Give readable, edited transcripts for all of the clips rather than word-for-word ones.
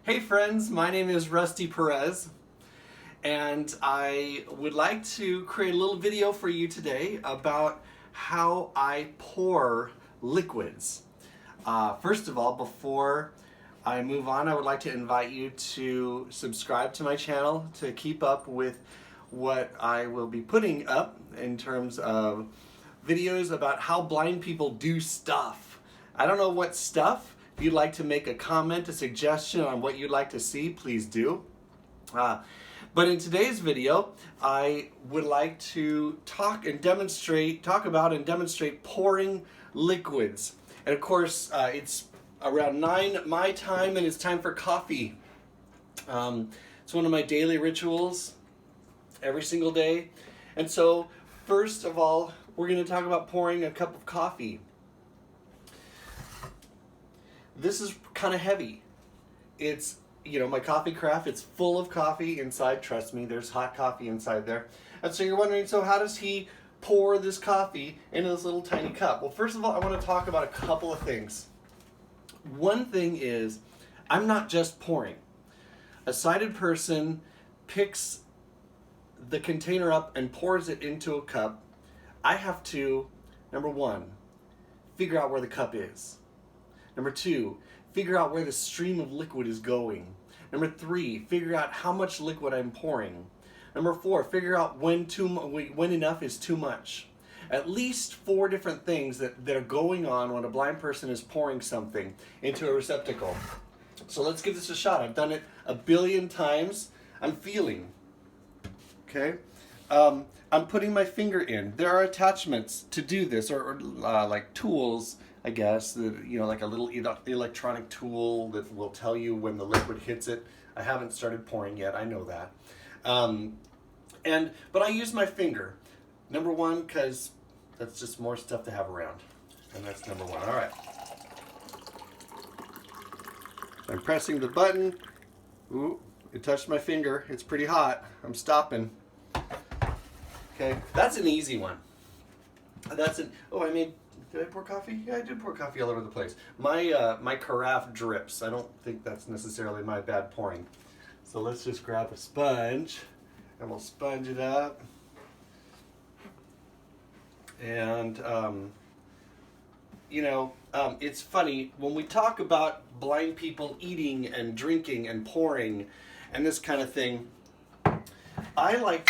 Hey friends, my name is Rusty Perez, and I would like to create a little video for you today about how I pour liquids. First of all, before I move on, I would like to invite you to subscribe to my channel to keep up with what I will be putting up in terms of videos about how blind people do stuff. I don't know what stuff. If you'd like to make a comment, a suggestion on what you'd like to see, please do. But in today's video, I would like to talk about and demonstrate pouring liquids. And of course, it's around 9 my time and it's time for coffee. It's one of my daily rituals every single day. And so, first of all, we're going to talk about pouring a cup of coffee. This is kind of heavy. It's, my coffee carafe, it's full of coffee inside. Trust me, there's hot coffee inside there. And so you're wondering, so how does he pour this coffee into this little tiny cup? Well, first of all, I want to talk about a couple of things. One thing is, I'm not just pouring. A sighted person picks the container up and pours it into a cup. I have to, number one, figure out where the cup is. Number two, figure out where the stream of liquid is going. Number three, figure out how much liquid I'm pouring. Number four, figure out when enough is too much. At least 4 different things that are going on when a blind person is pouring something into a receptacle. So let's give this a shot. I've done it a billion times. I'm feeling. Okay? I'm putting my finger in. There are attachments to do this, or like tools, I guess, like a little electronic tool that will tell you when the liquid hits it. I haven't started pouring yet, I know that. But I use my finger. Number one, because that's just more stuff to have around. And that's number one. All right. I'm pressing the button. Ooh, it touched my finger. It's pretty hot. I'm stopping. Okay, that's an easy one. Did I pour coffee? Yeah, I did pour coffee all over the place. My caraffe drips. I don't think that's necessarily my bad pouring. So let's just grab a sponge and we'll sponge it up. And, it's funny, when we talk about blind people eating and drinking and pouring and this kind of thing, I like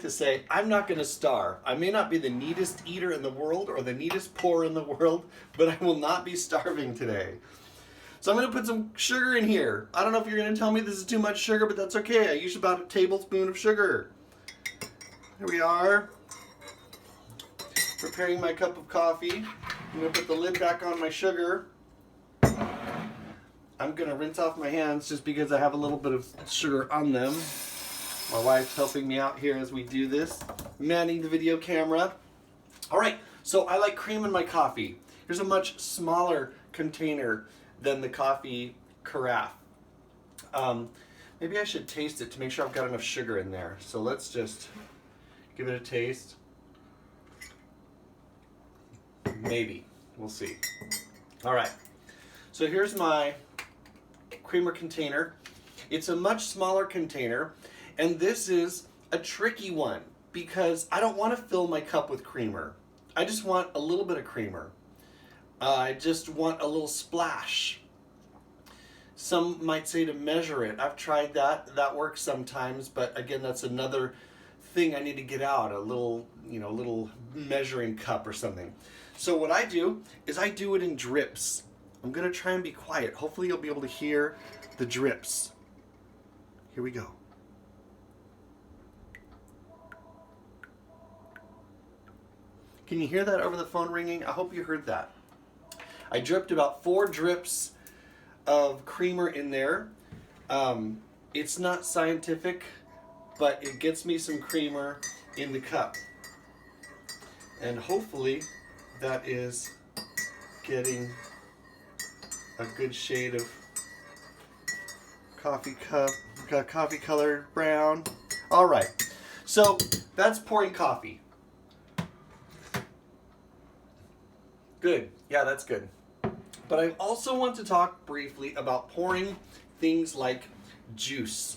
to say, I'm not going to starve. I may not be the neatest eater in the world or the neatest pourer in the world, but I will not be starving today. So I'm going to put some sugar in here. I don't know if you're going to tell me this is too much sugar, but that's okay. I use about a tablespoon of sugar. Here we are. Preparing my cup of coffee. I'm going to put the lid back on my sugar. I'm going to rinse off my hands just because I have a little bit of sugar on them. My wife's helping me out here as we do this, manning the video camera. All right, so I like cream in my coffee. Here's a much smaller container than the coffee carafe. Maybe I should taste it to make sure I've got enough sugar in there. So let's just give it a taste. Maybe, we'll see. All right, so here's my creamer container. It's a much smaller container. And this is a tricky one because I don't want to fill my cup with creamer. I just want a little bit of creamer. I just want a little splash. Some might say to measure it. I've tried that. That works sometimes, but again, that's another thing I need to get out, a little measuring cup or something. So what I do is I do it in drips. I'm going to try and be quiet. Hopefully you'll be able to hear the drips. Here we go. Can you hear that over the phone ringing? I hope you heard that. I dripped about 4 drips of creamer in there. It's not scientific, but it gets me some creamer in the cup. And hopefully that is getting a good shade of coffee colored brown. All right, so that's pouring coffee. Good. Yeah, that's good. But I also want to talk briefly about pouring things like juice.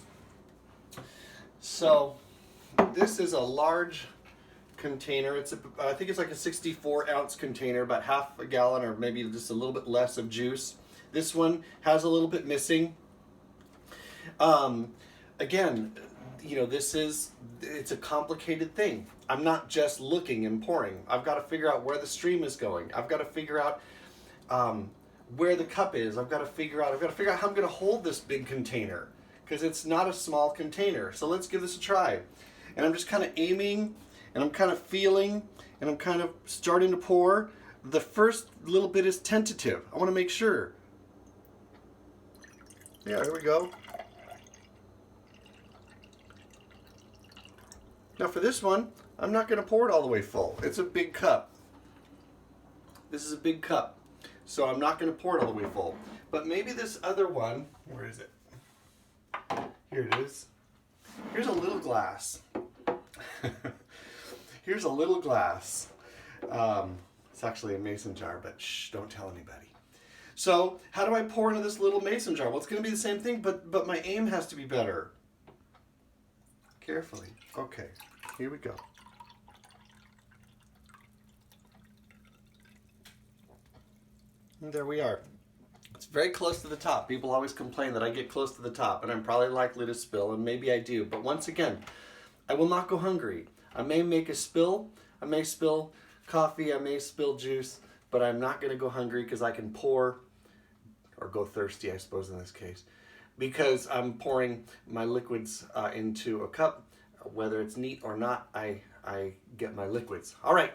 So this is a large container. I think it's like a 64-ounce container, about half a gallon or maybe just a little bit less of juice. This one has a little bit missing. Again, you know, it's a complicated thing. I'm not just looking and pouring. I've got to figure out where the stream is going. I've got to figure out where the cup is. I've got to figure out how I'm going to hold this big container, because it's not a small container. So let's give this a try. And I'm just kind of aiming, and I'm kind of feeling, and I'm kind of starting to pour. The first little bit is tentative. I want to make sure. Yeah, here we go. Now for this one, I'm not going to pour it all the way full. It's a big cup. This is a big cup, so I'm not going to pour it all the way full. But maybe this other one, where is it? Here it is. Here's a little glass. Here's a little glass. It's actually a mason jar, but shh, don't tell anybody. So how do I pour into this little mason jar? Well, it's going to be the same thing, but my aim has to be better. Carefully. Okay, here we go. And there we are. It's very close to the top. People always complain that I get close to the top, and I'm probably likely to spill, and maybe I do. But once again, I will not go hungry. I may make a spill. I may spill coffee. I may spill juice, but I'm not going to go hungry because I can pour, or go thirsty, I suppose, in this case, because I'm pouring my liquids into a cup. Whether it's neat or not, I get my liquids. All right.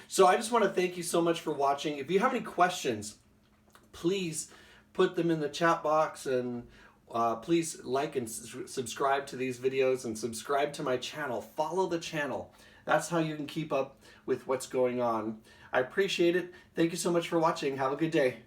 So I just want to thank you so much for watching. If you have any questions, please put them in the chat box, and please like and subscribe to these videos, and subscribe to my channel. Follow the channel. That's how you can keep up with what's going on. I appreciate it. Thank you so much for watching. Have a good day.